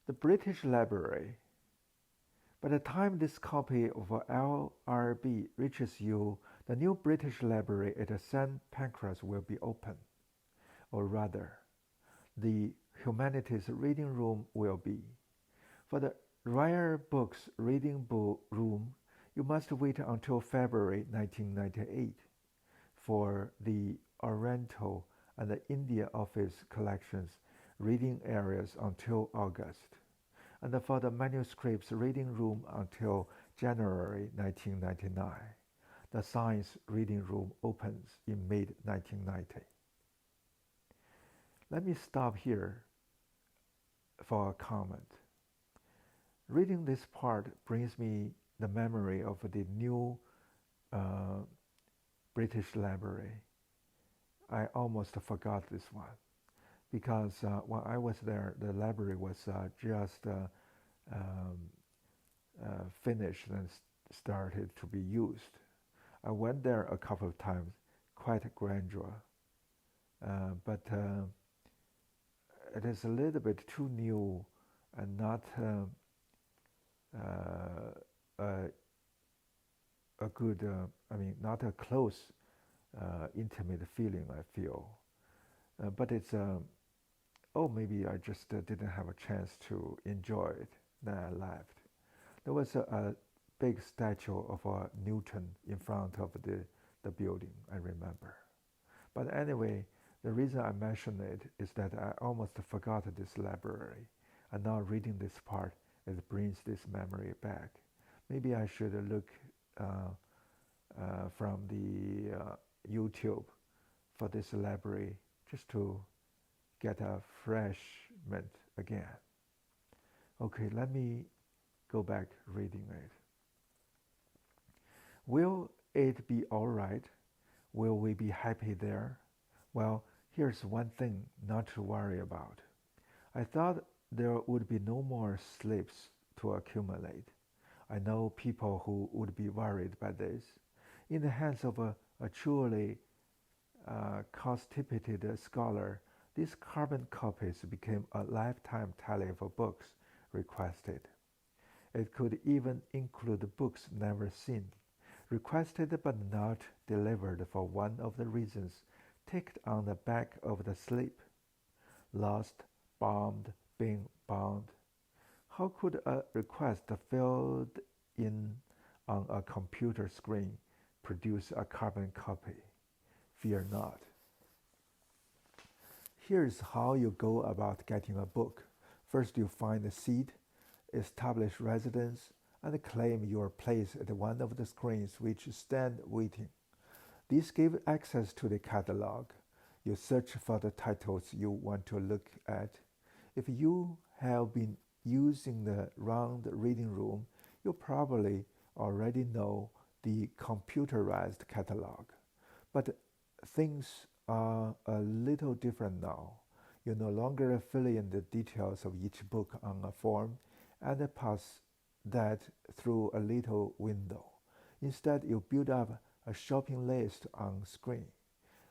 The British Library. By the time this copy of LRB reaches you, the new British Library at St. Pancras will be open. Or rather, the Humanities Reading Room will be. For the Rare Books Reading Room, you must wait until February 1998. For the Oriental and the India Office collections reading areas until August, and for the manuscripts reading room until January 1999. The science reading room opens in mid 1990. Let me stop here for a comment. Reading this part brings me the memory of the new uh, British Library. I almost forgot this one because when I was there, the library was just um, finished and started to be used. I went there a couple of times, quite grandeur, but it is a little bit too new and not a, a good, not a close, intimate feeling I feel. But it's, oh, maybe I just didn't have a chance to enjoy it. Then I left. There was a big statue of Newton in front of the building, I remember. But anyway, the reason I mention it is that I almost forgot this library. And now reading this part, it brings this memory back. Maybe I should look from the YouTube for this library just to get a freshment again. Okay, let me go back reading it. Will it be all right? Will we be happy there? Well, here's one thing not to worry about. I thought there would be no more slips to accumulate. I know people who would be worried by this. In the hands of a truly constipated scholar, these carbon copies became a lifetime tally for books requested. It could even include books never seen, requested but not delivered for one of the reasons ticked on the back of the slip: lost, bombed, being bound. How could a request filled in on a computer screen produce a carbon copy? Fear not. Here's how you go about getting a book. First, you find a seat, establish residence, and claim your place at one of the screens which stand waiting. These give access to the catalog. You search for the titles you want to look at. If you have been using the round reading room, you probably already know the computerized catalog. But things are a little different now. You no longer fill in the details of each book on a form and pass that through a little window. Instead, you build up a shopping list on screen.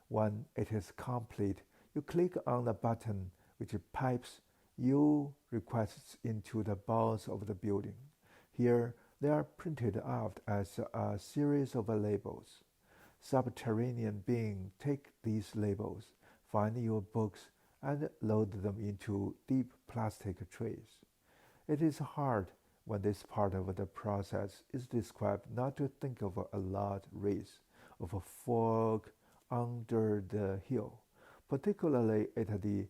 When it is complete, you click on the button which pipes your requests into the balls of the building. Here, they are printed out as a series of labels. Subterranean beings take these labels, find your books, and load them into deep plastic trays. It is hard when this part of the process is described not to think of a large race of a fog under the hill, particularly at the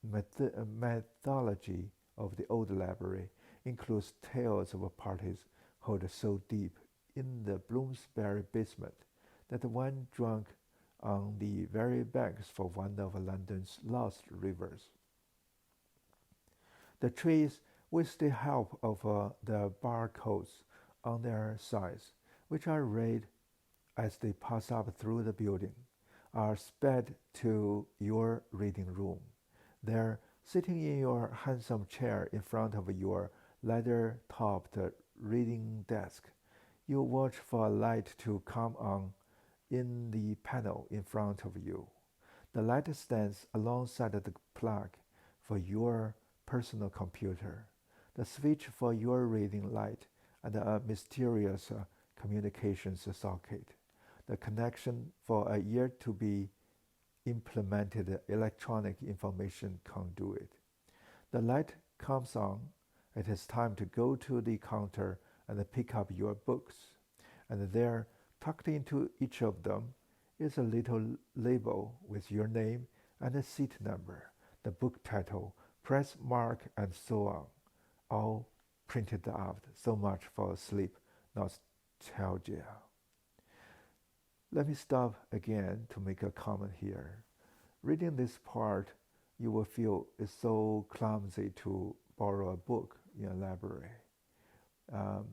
methodology of the old library includes tales of parties held so deep in the Bloomsbury basement that one drank on the very banks for one of London's lost rivers. The trees, with the help of the barcodes on their sides, which are read as they pass up through the building, are sped to your reading room. There, sitting in your handsome chair in front of your leather-topped reading desk, you watch for a light to come on in the panel in front of you. The light stands alongside the plug for your personal computer, the switch for your reading light, and a mysterious communications socket, the connection for a yet to be implemented electronic information conduit. The light comes on. It is time to go to the counter and pick up your books. And there, tucked into each of them, is a little label with your name and a seat number, the book title, press mark, and so on, all printed out. So much for sleep nostalgia. Let me stop again to make a comment here. Reading this part, you will feel it's so clumsy to borrow a book in a library. Um,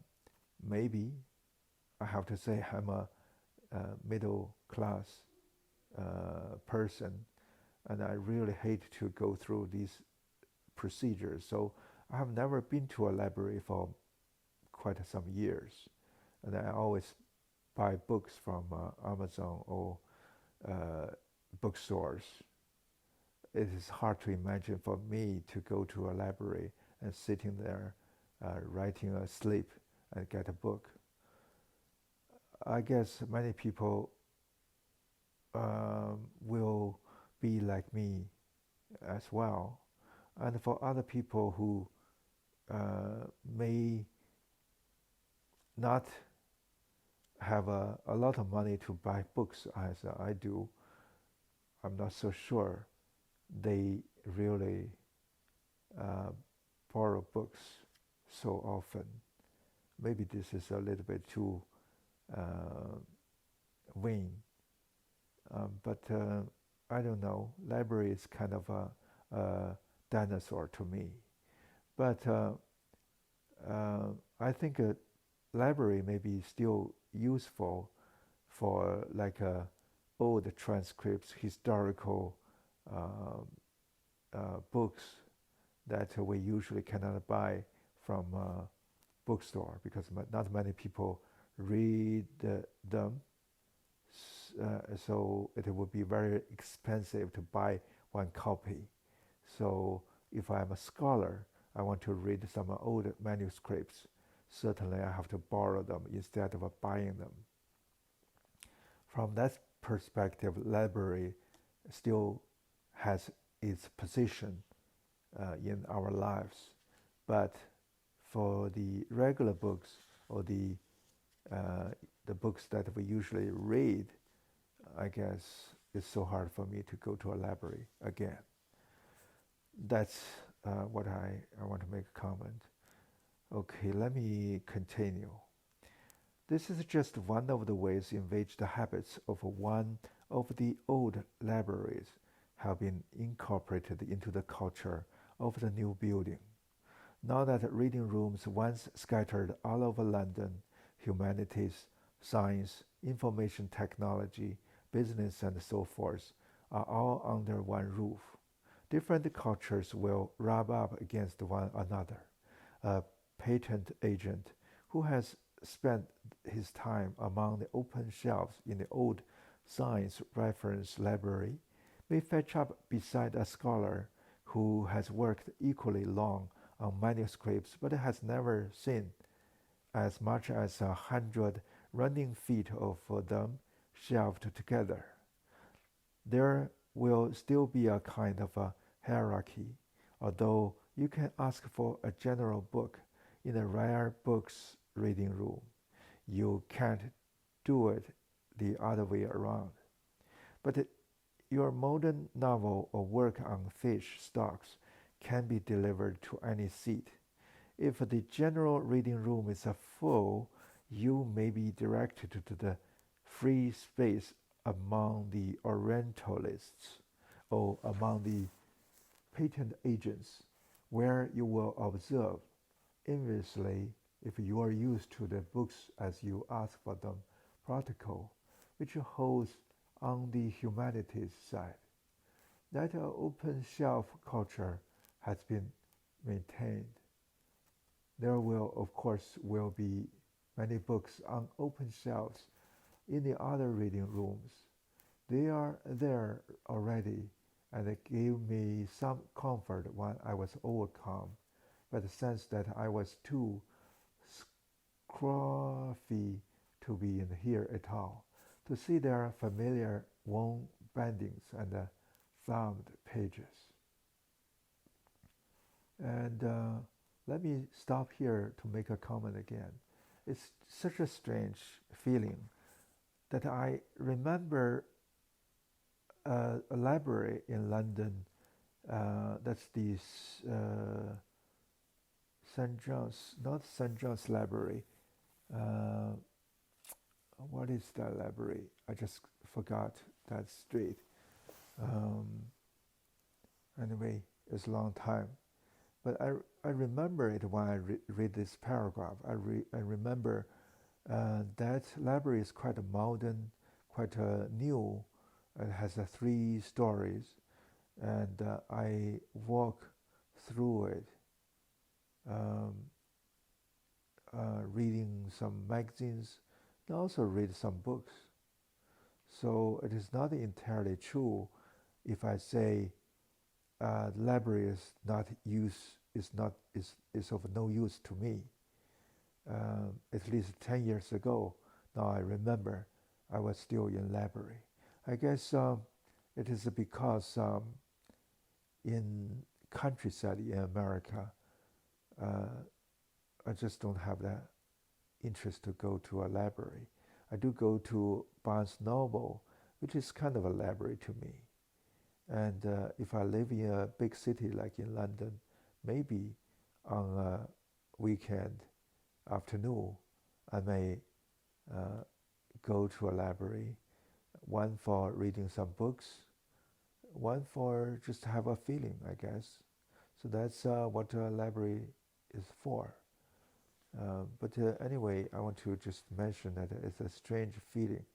Maybe I have to say I'm a middle class person, and I really hate to go through these procedures. So I have never been to a library for quite some years, and I always buy books from Amazon or uh, bookstores. It is hard to imagine for me to go to a library and sitting there writing asleep and get a book. I guess many people will be like me as well. And for other people who may not have a lot of money to buy books as I do, I'm not so sure they really uh, borrow books so often. Maybe this is a little bit too vain, but I don't know. Library is kind of a dinosaur to me. But I think a library may be still useful for like old transcripts, historical uh, books that we usually cannot buy from bookstore because not many people read them. So it would be very expensive to buy one copy. So if I'm a scholar, I want to read some old manuscripts. Certainly, I have to borrow them instead of buying them. From that perspective, library still has its position in our lives. But for the regular books or the books that we usually read, I guess it's so hard for me to go to a library again. That's what I want to make a comment. Okay, let me continue. This is just one of the ways in which the habits of one of the old libraries have been incorporated into the culture of the new building. Now that reading rooms once scattered all over London, humanities, science, information technology, business, and so forth are all under one roof. Different cultures will rub up against one another. A patent agent who has spent his time among the open shelves in the old science reference library may fetch up beside a scholar who has worked equally long on manuscripts but has never seen as much as 100 running feet of them shelved together. There will still be a kind of a hierarchy, although you can ask for a general book in a rare books reading room. You can't do it the other way around. But your modern novel or work on fish stocks can be delivered to any seat. If the general reading room is full, you may be directed to the free space among the Orientalists or among the patent agents, where you will observe enviously if you are used to the books as you ask for them protocol, which holds on the humanities side. That open shelf culture has been maintained. There will, of course, will be many books on open shelves in the other reading rooms. They are there already, and it gave me some comfort when I was overcome by the sense that I was too scruffy to be in here at all, to see their familiar worn bindings and thumbed pages. And let me stop here to make a comment again. It's such a strange feeling that I remember a library in London. That's the St. John's, not St. John's Library. Uh, what is that library? I just forgot that street. Um, anyway, it's a long time. But I remember it when I read this paragraph. I remember that library is quite a modern, quite a new. It has 3 stories, and I walk through it, um, reading some magazines, and also read some books. So it is not entirely true if I say the library is of no use to me. At least 10 years ago, now I remember I was still in library. I guess it is because in countryside in America, uh, I just don't have that interest to go to a library. I do go to Barnes Noble, which is kind of a library to me. And if I live in a big city like in London, maybe on a weekend afternoon, I may go to a library, one for reading some books, one for just have a feeling, I guess. So that's what a library is for. But anyway, I want to just mention that it's a strange feeling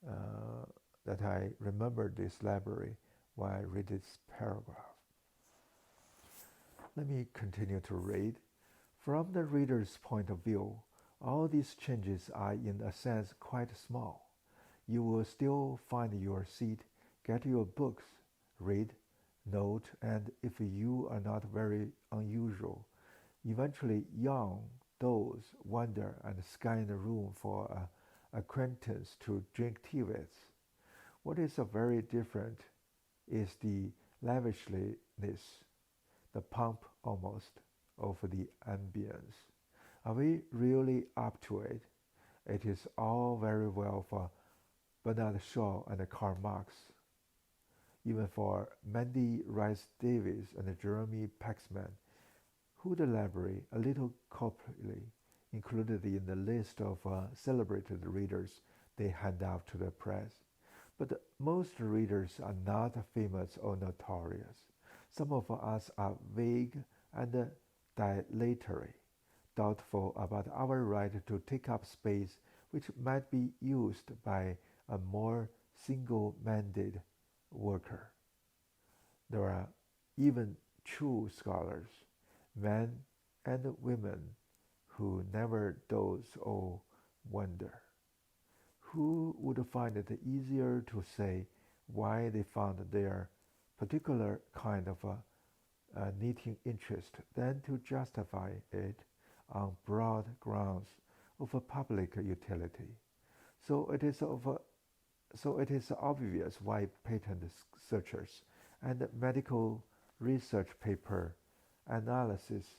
uh, that I remember this library while I read this paragraph. Let me continue to read. From the reader's point of view, all these changes are in a sense quite small. You will still find your seat, get your books, read, note, and if you are not very unusual, eventually yawn, doze, wonder, and scan the room for an acquaintance to drink tea with. What is very different is the lavishness, the pomp almost, of the ambience. Are we really up to it? It is all very well for Bernard Shaw and Karl Marx, even for Mandy Rice Davis and Jeremy Paxman, who the library, a little corporately, included in the list of celebrated readers they hand out to the press. But most readers are not famous or notorious. Some of us are vague and dilatory, doubtful about our right to take up space which might be used by a more single-minded worker. There are even true scholars, men and women, who never doze or wonder, who would find it easier to say why they found their particular kind of a knitting interest than to justify it on broad grounds of a public utility. So it is obvious why patent searchers and medical research paper analysis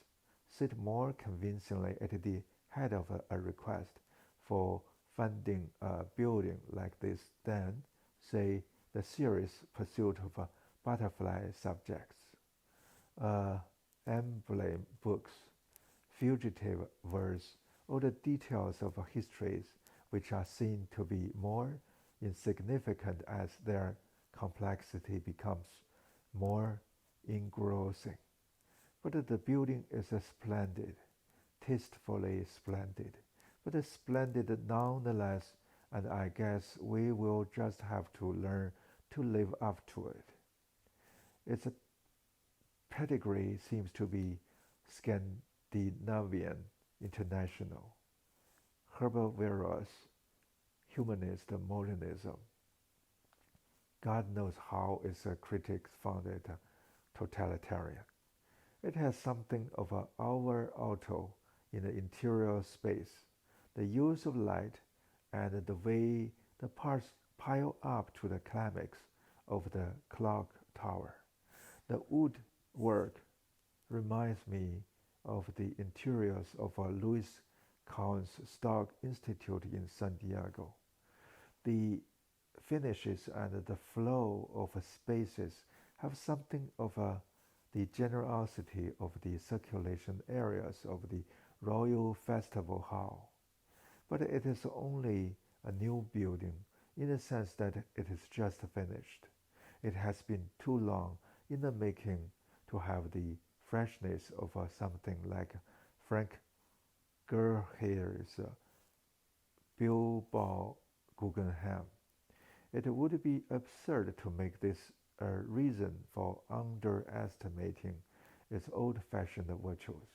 sit more convincingly at the head of a request for funding a building like this than, say, the serious pursuit of butterfly subjects, emblem books, fugitive verse, or the details of histories which are seen to be more insignificant as their complexity becomes more engrossing. But the building is splendid, tastefully splendid, but splendid nonetheless, and I guess we will just have to learn to live up to it. Its pedigree seems to be Scandinavian international, herbivorous, humanist modernism, God knows how its critics found it totalitarian. It has something of a hour auto in the interior space, the use of light, and the way the parts pile up to the climax of the clock tower. The woodwork reminds me of the interiors of a Louis Kahns Stock Institute in San Diego. The finishes and the flow of spaces have something of the generosity of the circulation areas of the Royal Festival Hall. But it is only a new building in the sense that it is just finished. It has been too long in the making to have the freshness of something like Frank Gerhard's Bilbao Guggenheim. It would be absurd to make this a reason for underestimating its old-fashioned virtues.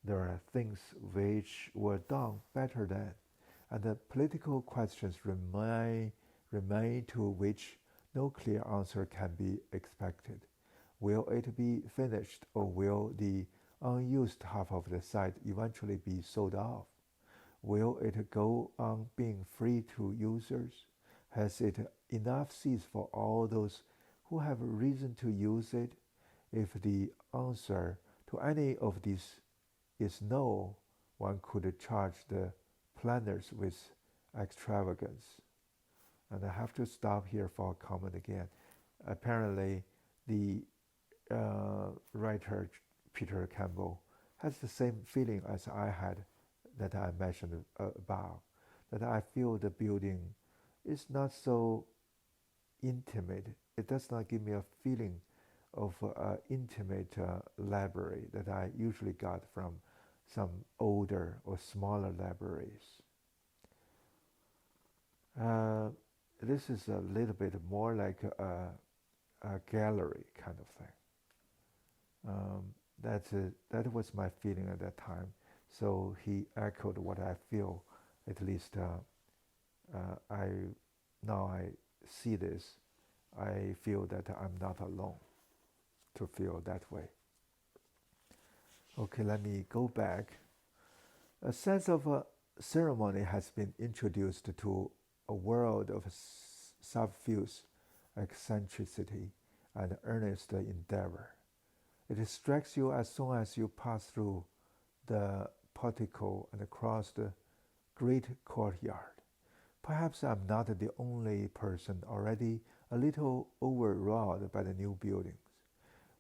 There are things which were done better then, and the political questions remain to which no clear answer can be expected. Will it be finished, or will the unused half of the site eventually be sold off? Will it go on being free to users? Has it enough seats for all those who have reason to use it? If the answer to any of these is no, one could charge the planners with extravagance. And I have to stop here for a comment again. Apparently, the writer Peter Campbell has the same feeling as I had that I mentioned above, that I feel the building is not so intimate. It does not give me a feeling of intimate library that I usually got from some older or smaller libraries. This is a little bit more like a gallery kind of thing. That was my feeling at that time. So he echoed what I feel. At least I now I see this. I feel that I'm not alone to feel that way. Okay, let me go back. A sense of ceremony has been introduced to a world of subfuse eccentricity and earnest endeavor. It strikes you as soon as you pass through the portico and across the great courtyard. Perhaps I'm not the only person already a little overawed by the new buildings.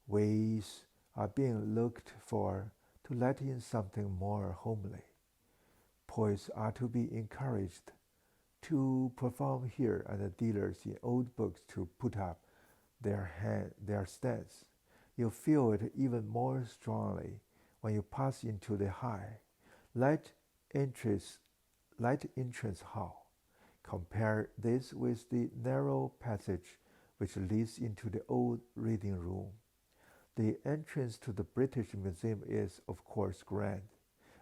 Ways are being looked for to let in something more homely. Poets are to be encouraged to perform here, and the dealers in old books to put up their stands. You feel it even more strongly when you pass into the high, light entrance, light entrance hall. Compare this with the narrow passage which leads into the old reading room. The entrance to the British Museum is, of course, grand,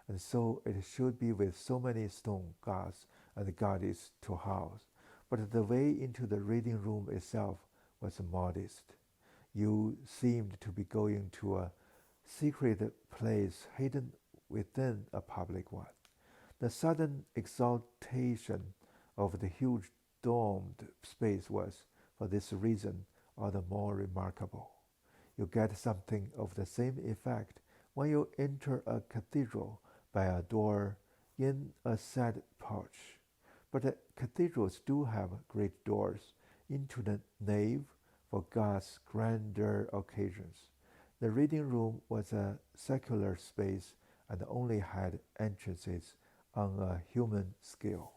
and so it should be with so many stone gods and goddesses to house. But the way into the reading room itself was modest. You seemed to be going to a secret place hidden within a public one. The sudden exaltation of the huge domed space was, for this reason, all the more remarkable. You get something of the same effect when you enter a cathedral by a door in a side porch. But the cathedrals do have great doors into the nave for God's grander occasions. The reading room was a secular space and only had entrances on a human scale.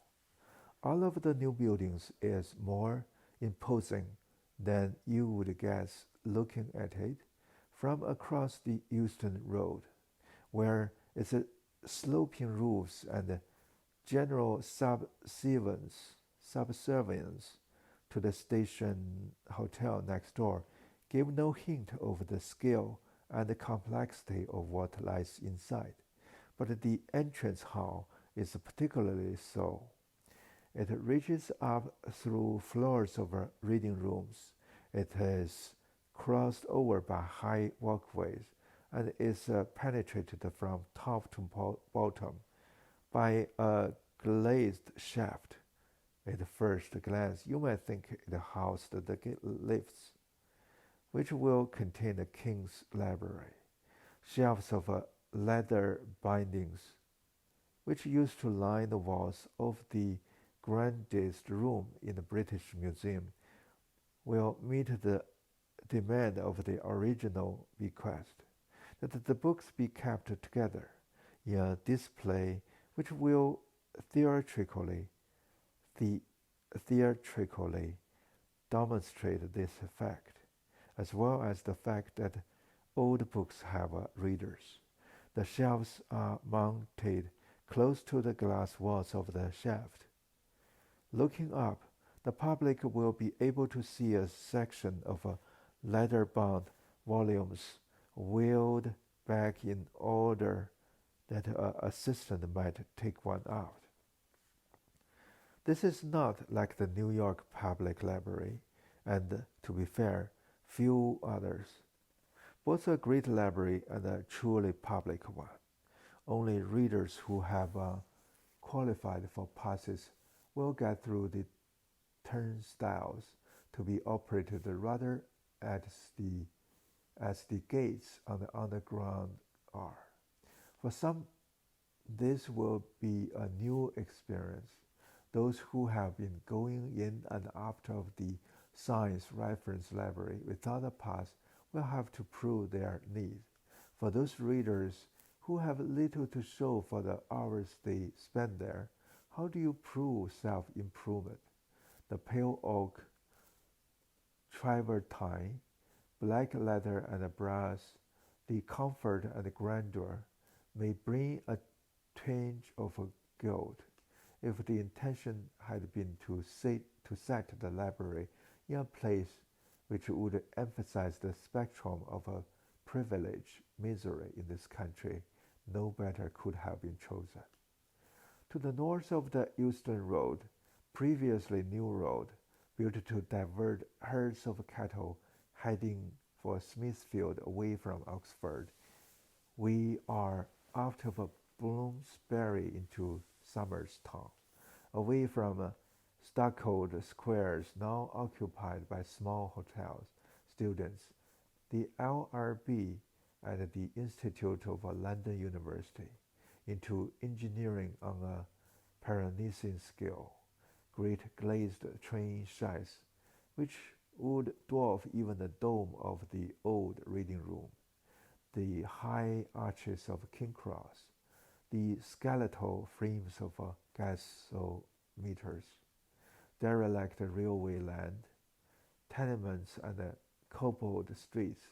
All of the new buildings is more imposing than you would guess looking at it from across the Euston Road, where its sloping roofs and general subservience to the station hotel next door gave no hint of the scale and the complexity of what lies inside. But the entrance hall is particularly so. It reaches up through floors of reading rooms. It is crossed over by high walkways and is penetrated from top to bottom by a glazed shaft. At first glance, you might think it housed the lifts, which will contain the king's library. Shelves of leather bindings, which used to line the walls of the grandest room in the British Museum, will meet the demand of the original bequest, that the books be kept together in a display which will theatrically, the, theatrically demonstrate this fact, as well as the fact that old books have readers. The shelves are mounted close to the glass walls of the shaft. Looking up, the public will be able to see a section of leather-bound volumes wheeled back in order that an assistant might take one out. This is not like the New York Public Library, and to be fair, few others. Both a great library and a truly public one. Only readers who have qualified for passes will get through the turnstiles to be operated rather as the gates on the underground are. For some, this will be a new experience. Those who have been going in and out of the Science Reference Library without a pass will have to prove their need. For those readers who have little to show for the hours they spend there, how do you prove self-improvement? The pale oak, travertine, black leather and brass, the comfort and grandeur may bring a tinge of guilt if the intention had been to set the library in a place which would emphasize the spectrum of a privilege misery in this country. No better could have been chosen. To the north of the Euston Road, previously New Road, built to divert herds of cattle heading for Smithfield away from Oxford, we are out of Bloomsbury into Somers Town, away from stuccoed squares now occupied by small hotels, students, the LRB, and the Institute of London University, into engineering on a Parisian scale, great glazed train sheds, which would dwarf even the dome of the old reading room, the high arches of King Cross, the skeletal frames of gasometers, derelict railway land, tenements and cobbled streets,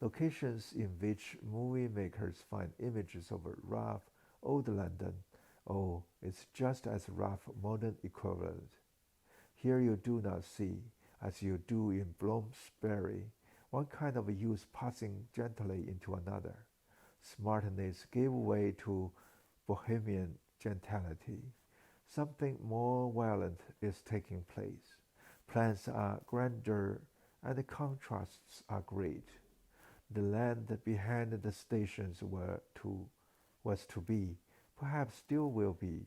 locations in which movie makers find images of rough old London. Oh, it's just as rough modern equivalent. Here you do not see, as you do in Bloomsbury, one kind of youth passing gently into another. Smartness gave way to bohemian gentility. Something more violent is taking place. Plans are grander and the contrasts are great. The land behind the stations was to be, perhaps still will be,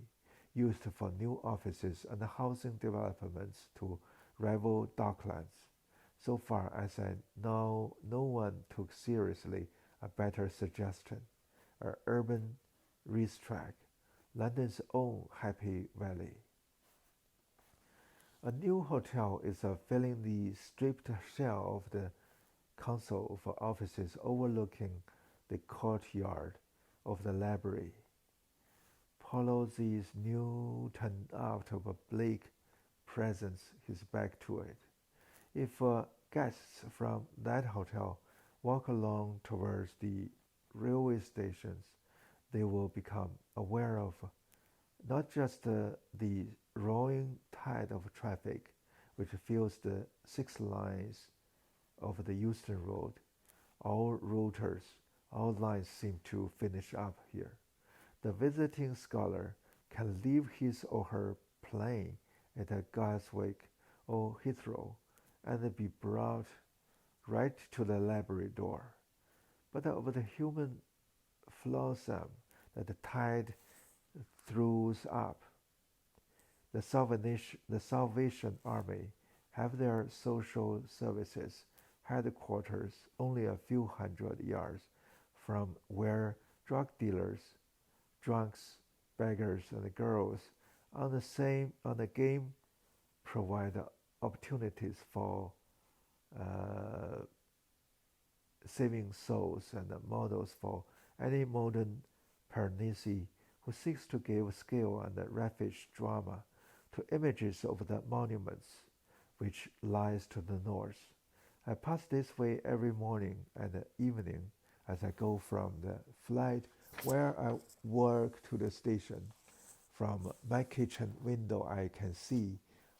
used for new offices and housing developments to rival Docklands. So far as I know, no one took seriously a better suggestion, an urban racetrack, London's own Happy Valley. A new hotel is filling the stripped shell of the council for offices overlooking the courtyard of the library. Polozzi's new turned out of a bleak presents his back to it. If guests from that hotel walk along towards the railway stations, they will become aware of not just the roaring tide of traffic which fills the 6 lines of the Euston Road. All routers, all lines seem to finish up here. The visiting scholar can leave his or her plane at Gatwick or Heathrow and be brought right to the library door. But of the human flotsam that the tide throws up, the Salvation Army have their social services headquarters only a few hundred yards from where drug dealers, drunks, beggars, and girls on the game provide opportunities for uh, saving souls and models for any modern Parnassi who seeks to give scale and ravish drama to images of the monuments which lies to the north. I pass this way every morning and evening as I go from the flight where I work to the station. From my kitchen window I can see,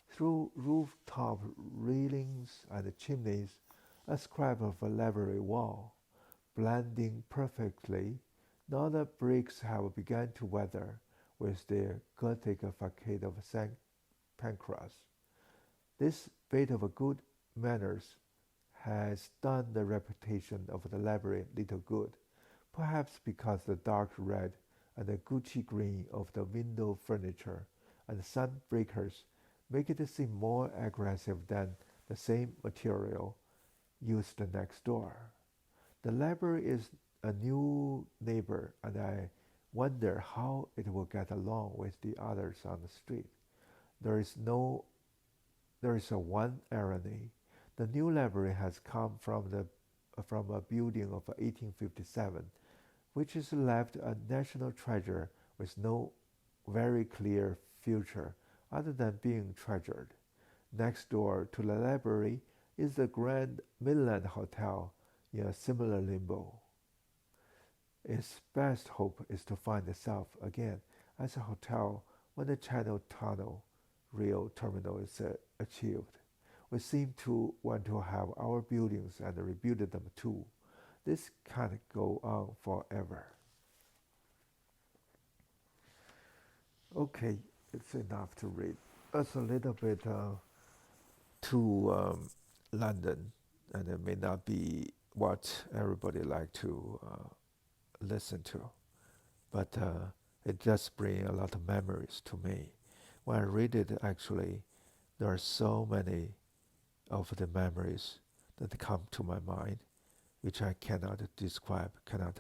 through rooftop railings and chimneys, a scrap of a library wall, blending perfectly. Now the bricks have begun to weather with their Gothic facade of St. Pancras. This bit of good manners has done the reputation of the library little good, perhaps because the dark red and the Gucci green of the window furniture and sun breakers make it seem more aggressive than the same material used next door. The library is a new neighbor, and I wonder how it will get along with the others on the street. There is no there is a one irony. The new library has come from a building of 1857, which is left a national treasure with no very clear future other than being treasured. Next door to the library is the Grand Midland Hotel in a similar limbo. Its best hope is to find itself again as a hotel when the Channel Tunnel rail terminal is achieved. We seem to want to have our buildings and rebuild them too. This can't go on forever. Okay, it's enough to read. It's a little bit too London, and it may not be what everybody like to listen to, but it does bring a lot of memories to me. When I read it, actually, there are so many of the memories that come to my mind, which I cannot describe, cannot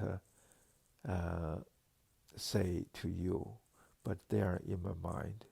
say to you, but they are in my mind.